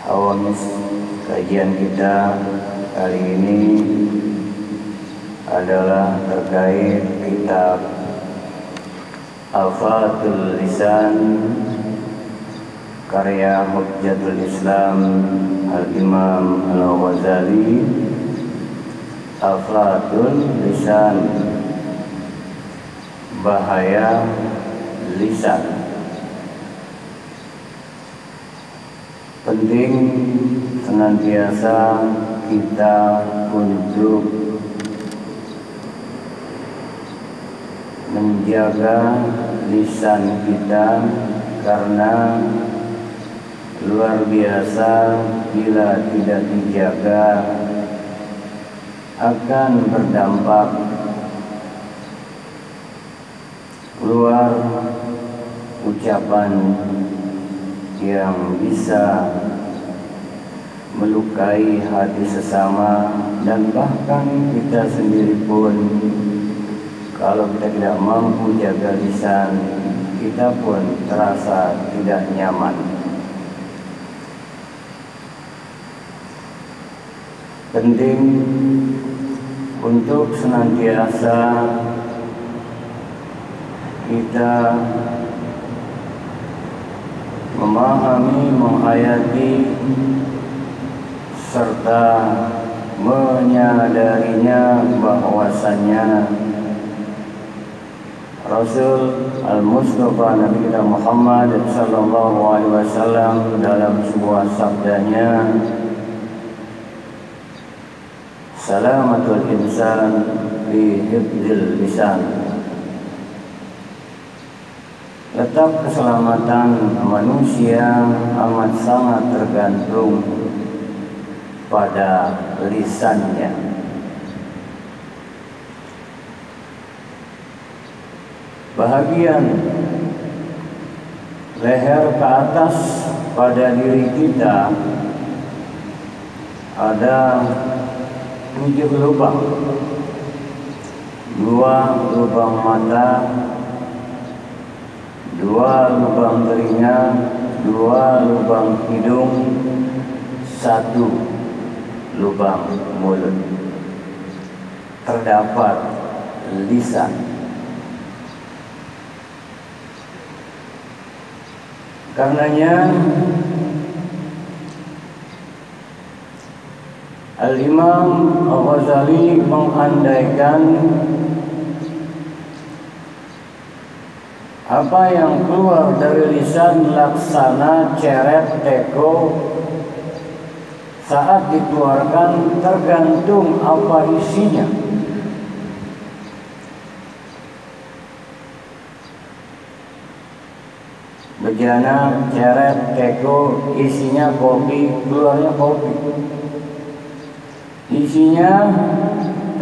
Awamis kajian kita kali ini adalah terkait kitab Afatul Lisan karya Hujjatul Islam Al-Imam Al-Ghazali. Afatul Lisan, bahaya lisan. Penting senantiasa kita untuk menjaga lisan kita, karena luar biasa bila tidak dijaga akan berdampak keluar ucapan yang bisa melukai hati sesama, dan bahkan kita sendiri pun kalau kita tidak mampu jaga lisan, kita pun terasa tidak nyaman. Penting untuk senantiasa kita memahami, menghayati, serta menyadarinya bahwasannya Rasul Al-Mustafa Nabi kita Muhammad sallallahu alaihi wasallam dalam sebuah sabdanya, salamatul insan fi hifdzil lisan. Letak keselamatan manusia amat sangat tergantung pada lisannya. Bahagian leher ke atas pada diri kita ada 7 lubang. 2 lubang mata, 2 lubang telinga, 2 lubang hidung, 1 lubang mulut. Terdapat lisan. Karenanya Al-Imam Al-Ghazali mengandaikan apa yang keluar dari lisan laksana ceret teko, saat dikeluarkan tergantung apa isinya. Bejana ceret teko, isinya kopi, keluarnya kopi. Isinya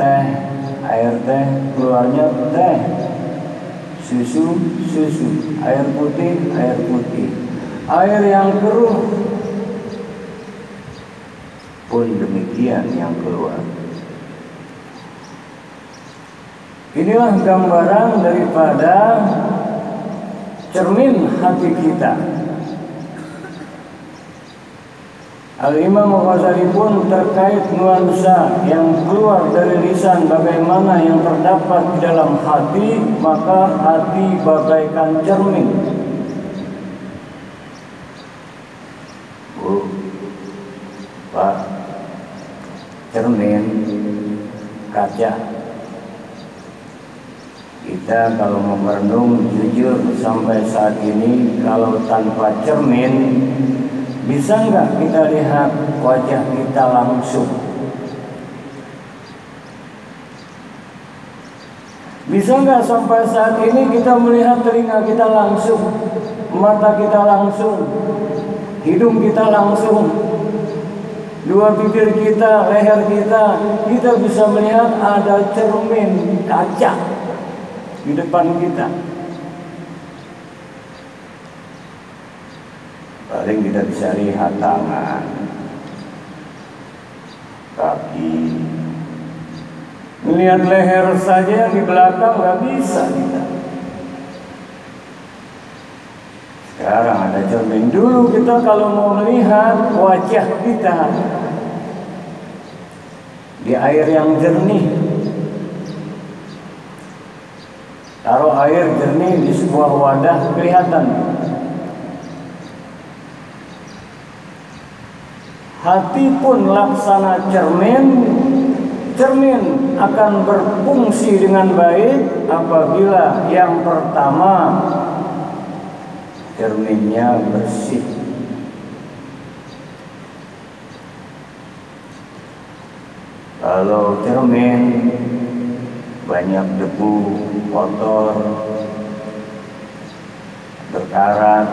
teh, air teh, keluarnya teh. Susu, susu. Air putih, air putih. Air yang keruh pun demikian yang keluar. Inilah gambaran daripada cermin hati kita. Al-Imam Al-Ghazali pun terkait nuansa yang keluar dari lisan, bagaimana yang terdapat di dalam hati, maka hati bagaikan cermin. Pak, cermin kaca. Kita kalau mau merenung jujur sampai saat ini, kalau tanpa cermin bisa nggak kita lihat wajah kita langsung? Bisa nggak sampai saat ini kita melihat telinga kita langsung, mata kita langsung, hidung kita langsung, 2 bibir kita, leher kita bisa melihat ada cermin kaca di depan kita. Paling kita bisa lihat tangan, kaki, melihat leher saja yang di belakang nggak bisa kita. Sekarang ada cermin. Dulu kita kalau mau melihat wajah kita di air yang jernih, taruh air jernih di sebuah wadah, kelihatan. Hati pun laksana cermin. Cermin akan berfungsi dengan baik apabila yang pertama cerminnya bersih. Kalau cermin banyak debu, kotor, berkarat,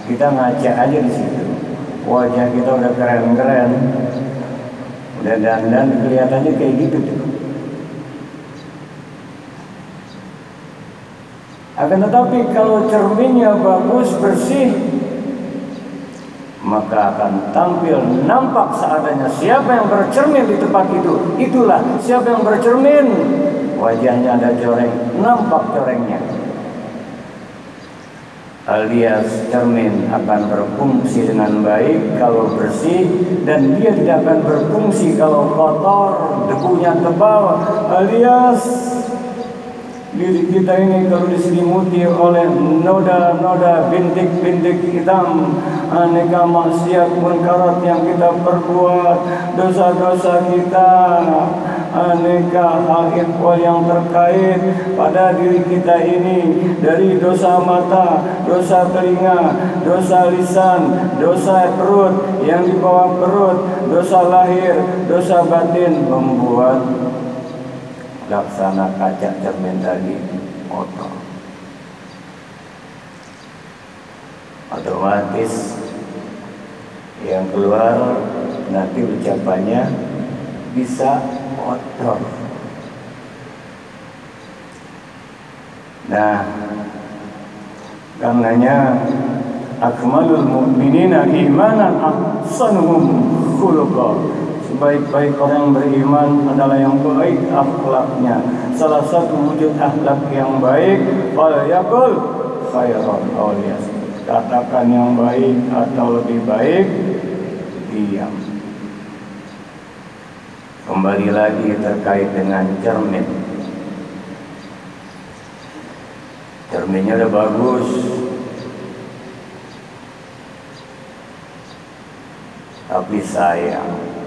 kita ngaca aja di situ. Wajah kita udah keren-keren, udah dandan, kelihatannya kayak gitu tuh. Akan tetapi kalau cerminnya bagus, bersih, maka akan tampil nampak seadanya. Siapa yang bercermin di tempat itu, itulah siapa yang bercermin. Wajahnya ada coreng, nampak corengnya. Alias cermin akan berfungsi dengan baik kalau bersih, dan dia tidak akan berfungsi kalau kotor, debunya tebal. Alias diri kita ini kalau diselimuti oleh noda-noda, bintik-bintik hitam, aneka maksiat munkarat yang kita perbuat, dosa-dosa kita, aneka hal ihwal yang terkait pada diri kita ini, dari dosa mata, dosa telinga, dosa lisan, dosa perut yang di bawah perut, dosa lahir, dosa batin, membuat laksana kaca cermin tadi kotor. Otomatis yang keluar nanti ucapannya bisa kotor. Nah, karenanya akmalul mu'minina imanan ahsanuhum khuluqa. Sebaik-baik orang yang beriman adalah yang baik akhlaknya. Salah satu wujud akhlak yang baik, falyaqul khairan aw liyasmut. Katakan yang baik atau lebih baik diam. Kembali lagi terkait dengan cermin. Cerminnya udah bagus, tapi sayang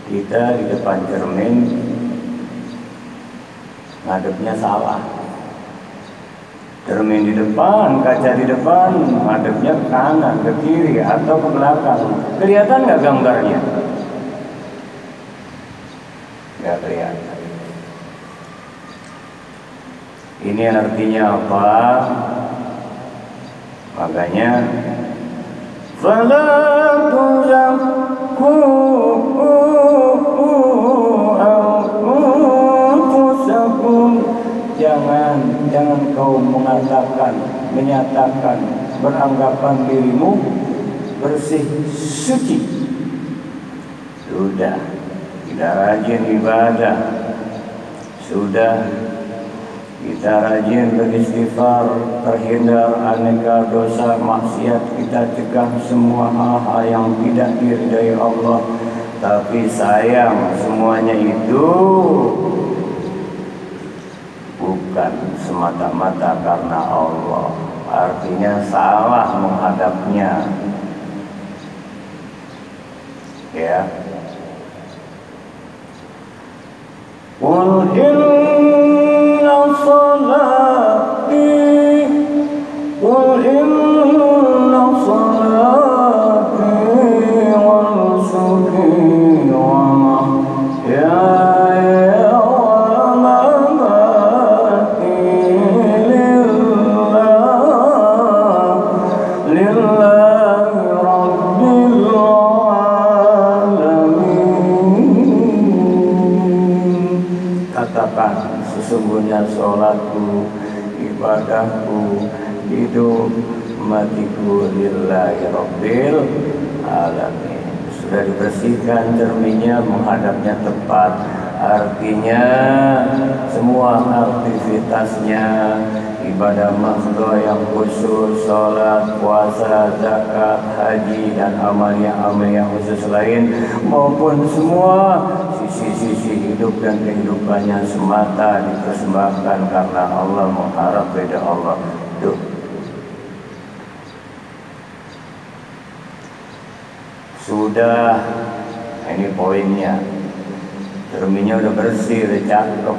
kita di depan cermin ngadepnya salah. Cermin di depan, kaca di depan, ngadepnya ke kanan, ke kiri, atau ke belakang. Kelihatan nggak gambarnya? Nggak kelihatan. Ini artinya apa? Makanya fala tuzakku anfusakum, jangan kau mengatakan, menyatakan, beranggapan dirimu bersih, suci. Sudah kita rajin ibadah, sudah kita rajin beristighfar, terhindar aneka dosa maksiat, kita cegah semua hal-hal yang tidak diridai Allah. Tapi sayang, semuanya itu bukan semata-mata karena Allah. Artinya salah menghadapnya. Ya. Qul inna salati, qul inna salati wa nusuki wa mahyaya wa mamati lillahi rabbil alamin. Katakan, sesungguhnya sholatku, ibadahku, hidup matiku lillahi rabbil alamin. Sudah dibersihkan cerminnya, menghadapnya tepat. Artinya semua aktivitasnya, ibadah makhluk yang khusus, sholat, puasa, zakat, haji, dan amal yang khusus lain, maupun semua sisi-sisi hidup dan kehidupannya semata dipersembahkan karena Allah, mengharap ridha Allah. Tuh, sudah, ini poinnya. Cerminnya udah bersih, udah cakep,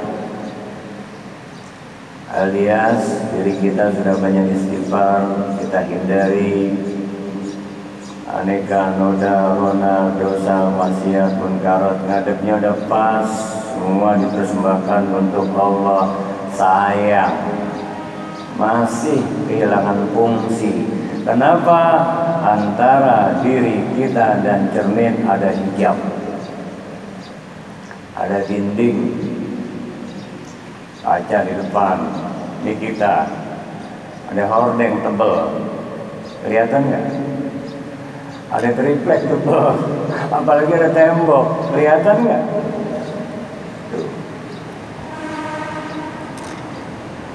alias diri kita sudah banyak istighfar, kita hindari aneka noda, rona, dosa, maksiat, munkarat. Ngadepnya udah pas, semua dipersembahkan untuk Allah. Sayang, masih kehilangan fungsi. Kenapa? Antara diri kita dan cermin ada hijab, ada dinding kaca di depan. Ini kita, ada hordeng tebel, kelihatan nggak? Ada triplek tebel, apalagi ada tembok, kelihatan nggak?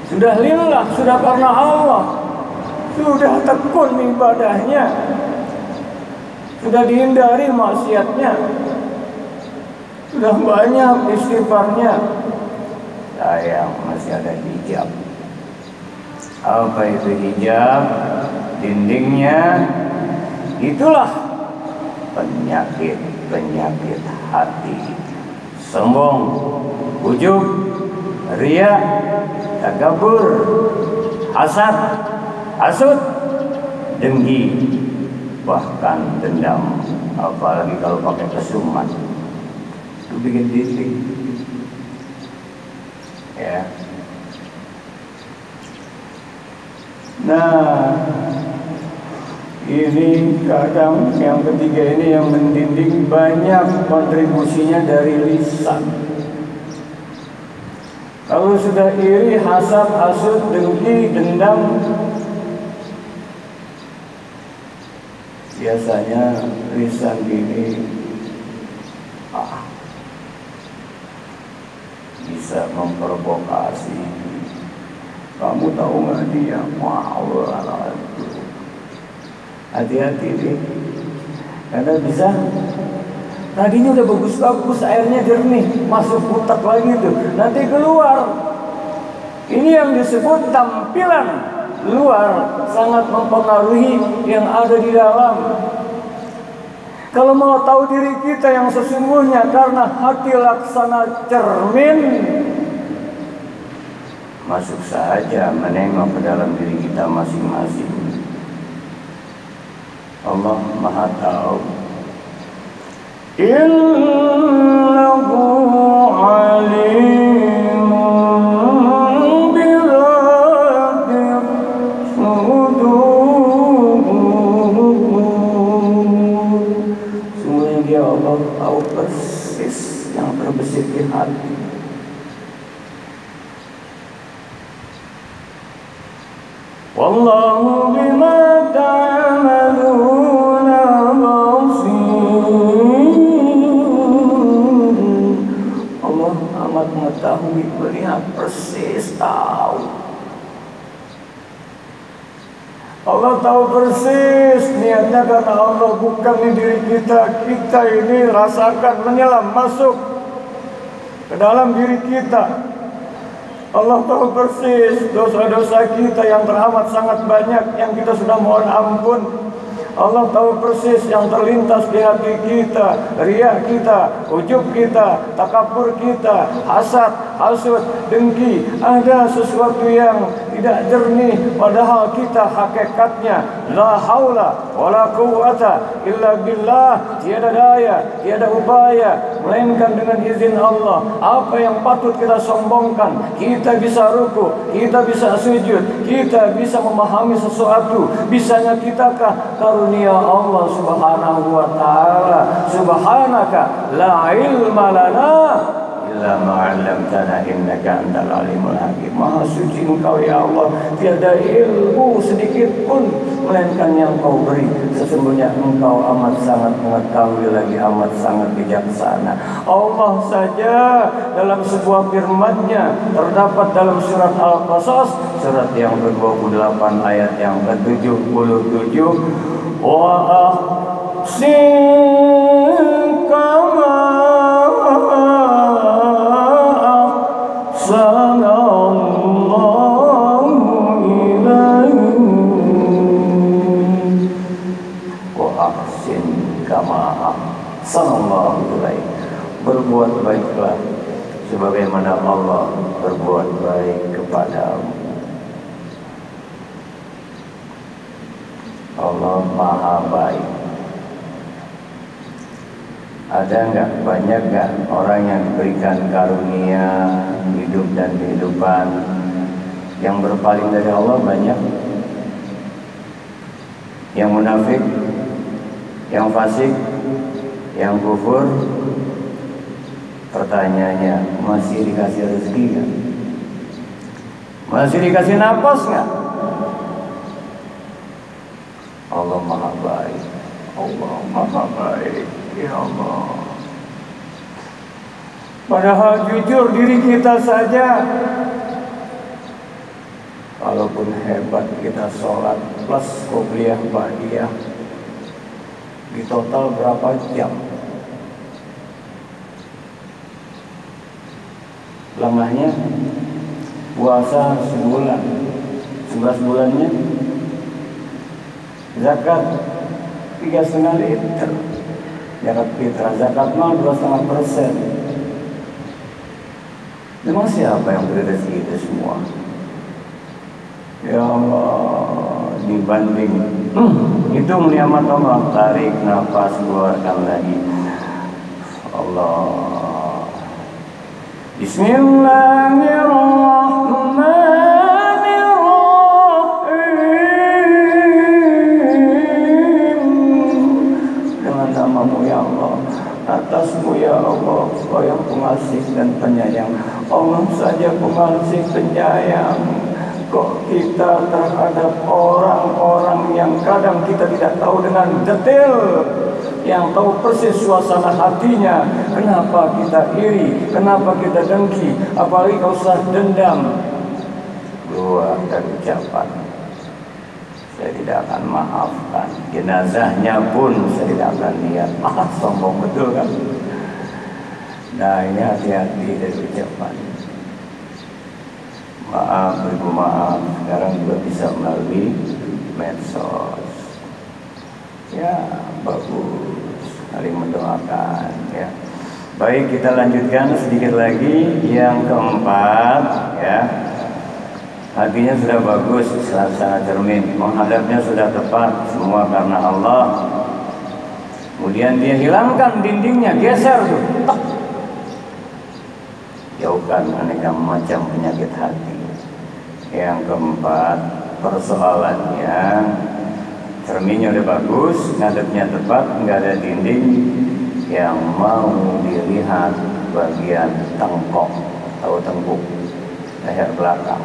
Sudah lillah, sudah karena Allah, sudah tekun ibadahnya, sudah dihindari maksiatnya, sudah banyak istighfarnya. Sayang, masih ada hijab. Apa itu hijab? Dindingnya. Itulah penyakit hati. Sombong, ujub, riya, takabur, hasad, hasud, dengki, bahkan dendam. Apalagi kalau pakai kesumat, itu bikin titik. Ya. Nah, ini kadang yang ketiga ini yang mendinding banyak kontribusinya dari lisan. Kalau sudah iri, hasad, hasud, dengki, dendam, biasanya lisan gini bisa memprovokasi. Kamu tahu nggak dia? Wow, hati-hati nih, karena bisa tadinya udah bagus-bagus, airnya jernih, masuk putar lagi tuh, nanti keluar. Ini yang disebut tampilan luar sangat mempengaruhi yang ada di dalam. Kalau mau tahu diri kita yang sesungguhnya, karena hati laksana cermin, masuk saja menengok ke dalam diri kita masing-masing. Allah Maha tahu. Innahu alimun bidzati sudur. Sungguhnya Dia Allah tahu persis yang terbesit di hati. Wallahu bima ta'maluna basir. Allah amat mengetahui, melihat persis, tahu. Allah tahu persis niatnya, karena Allah bukan di diri kita. Kita ini rasakan menyelam masuk ke dalam diri kita. Allah tahu persis dosa-dosa kita yang teramat sangat banyak, yang kita sudah mohon ampun. Allah tahu persis yang terlintas di hati kita, riya kita, ujub kita, takabur kita, hasad, hasud, dengki. Ada sesuatu yang tidak jernih, padahal kita hakikatnya la haula wala quwata illa billah, tiada daya, tiada upaya melainkan dengan izin Allah. Apa yang patut kita sombongkan, kita bisa ruku, kita bisa sujud, kita bisa memahami sesuatu, bisanya kitakah? Karunia Allah Subhanahu wa ta'ala. Subhanaka la ilma lana ala ma 'allamtana innaka antal alimul hakim. Maha suci Engkau ya Allah, tiada ilmu sedikit pun melainkan yang Kau beri. Sesungguhnya Engkau amat sangat mengetahui lagi amat sangat bijaksana. Allah saja dalam sebuah firman-Nya terdapat dalam surat Al-Qasas, surat yang ke-28 ayat yang ke-77, wa ahsin kama ahsanallahu ilaik wa ahsin kama ahsanallahu ilaik. Berbuat baiklah sebagaimana Allah berbuat baik kepadamu. Allah Maha baik. Ada enggak, banyak enggak orang yang diberikan karunia hidup dan kehidupan yang berpaling dari Allah? Banyak. Yang munafik, yang fasik, yang kufur. Pertanyaannya, masih dikasih rezeki enggak? Masih dikasih napas enggak? Allah Maha baik. Allah Maha baik. Ya Allah. Padahal jujur diri kita saja, walaupun hebat kita sholat plus qobliyah ba'diyah, di total berapa jam? Lemahnya puasa sebulan, 11 bulannya zakat 3,5 liter, zakat fitrah, zakat mal 2,5%. Memang siapa yang beri rezeki itu semua? Ya Allah, dibanding hitung nikmat Allah, tarik nafas, keluarkan lagi. Allah. Bismillahirrahmanirrahim. Dengan nama-Mu ya Allah, atas-Mu ya Allah, Kau yang pengasih dan penyayang. Allah saja pengasih penyayang. Kok kita terhadap orang-orang yang kadang kita tidak tahu dengan detail, yang tahu persis suasana hatinya, kenapa kita iri, kenapa kita dengki, apalagi kau usah dendam, keluar dari ucapan, saya tidak akan maafkan, jenazahnya pun saya tidak akan lihat. Sombong betul kan? Nah, ini hati-hati dari ucapan. Maaf, beribu maaf. Sekarang juga bisa melalui medsos. Ya, bagus. Saling mendoakan ya. Baik, kita lanjutkan sedikit lagi. Yang keempat ya. Hatinya sudah bagus, sangat cermin, menghadapnya sudah tepat, semua karena Allah. Kemudian dia hilangkan dindingnya, geser tuh. Tak. Jauhkan aneka macam penyakit hati. Yang keempat, persoalannya cerminnya udah bagus, ngadepnya tepat, nggak ada dinding. Yang mau dilihat bagian tengkok atau tengkuk leher belakang,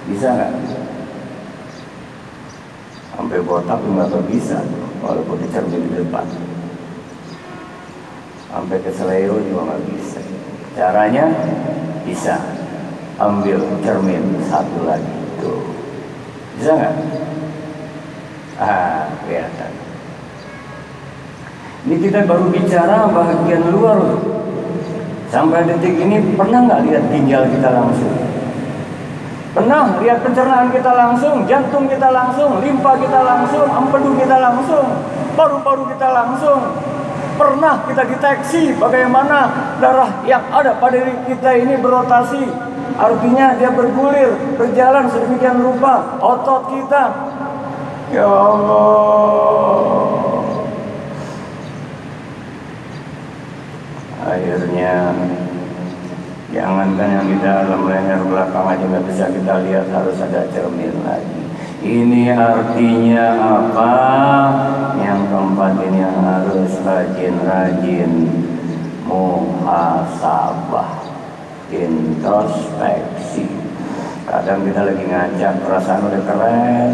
bisa nggak? Sampai botak nggak bisa, walaupun dicermin di depan. Sampai ke seleo juga nggak bisa. Caranya bisa, ambil cermin satu lagi tuh, bisa nggak? Kelihatan. Ini kita baru bicara bagian luar. Sampai detik ini pernah nggak lihat ginjal kita langsung? Pernah lihat pencernaan kita langsung, jantung kita langsung, limpa kita langsung, empedu kita langsung, paru-paru kita langsung. Pernah kita deteksi bagaimana darah yang ada pada diri kita ini berotasi, artinya dia bergulir, berjalan sedemikian rupa otot kita. Ya Allah. Akhirnya jangankan yang di dalam leher belakang aja nggak bisa kita lihat, harus ada cermin lagi. Ini artinya apa? Yang keempat ini harus rajin-rajin muhasabah. introspeksi. Kadang kita lagi ngajak perasaan udah keren,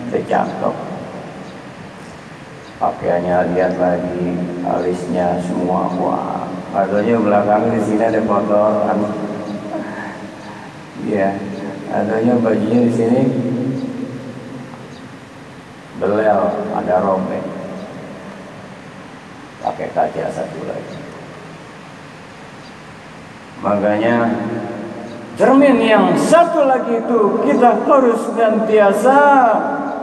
udah cakep, pakaiannya lihat lagi, alisnya semua, wah, adanya belakangnya di sini ada kotoran, ya, adanya bajunya di sini belel, ada robek, pakai kaca satu lagi. Makanya cermin yang satu lagi itu kita harus senantiasa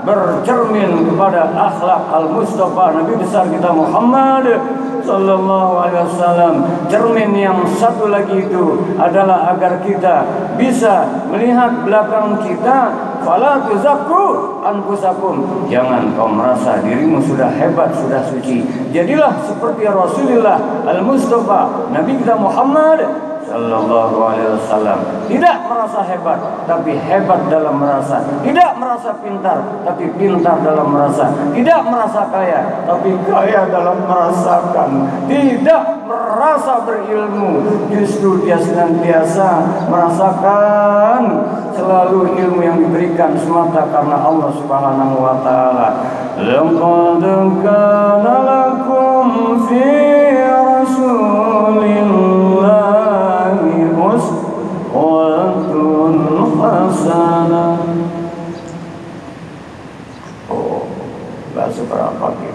bercermin kepada akhlak al-Mustafa Nabi besar kita Muhammad sallallahu alaihi wasallam. Cermin yang satu lagi itu adalah agar kita bisa melihat belakang kita. Fala tuzakku anfusakum, jangan kau merasa dirimu sudah hebat, sudah suci. Jadilah seperti Rasulullah al-Mustafa Nabi kita Muhammad sallallahu alaihi wasallam, tidak merasa hebat tapi hebat dalam merasa, tidak merasa pintar tapi pintar dalam merasa, tidak merasa kaya tapi kaya dalam merasakan, tidak merasa berilmu, justru dia senantiasa merasakan selalu ilmu yang diberikan semata karena Allah Subhanahu wa taala. Laqad kana lakum fi rasulillahi uswatun hasanah. Oh, gak seberapa gitu.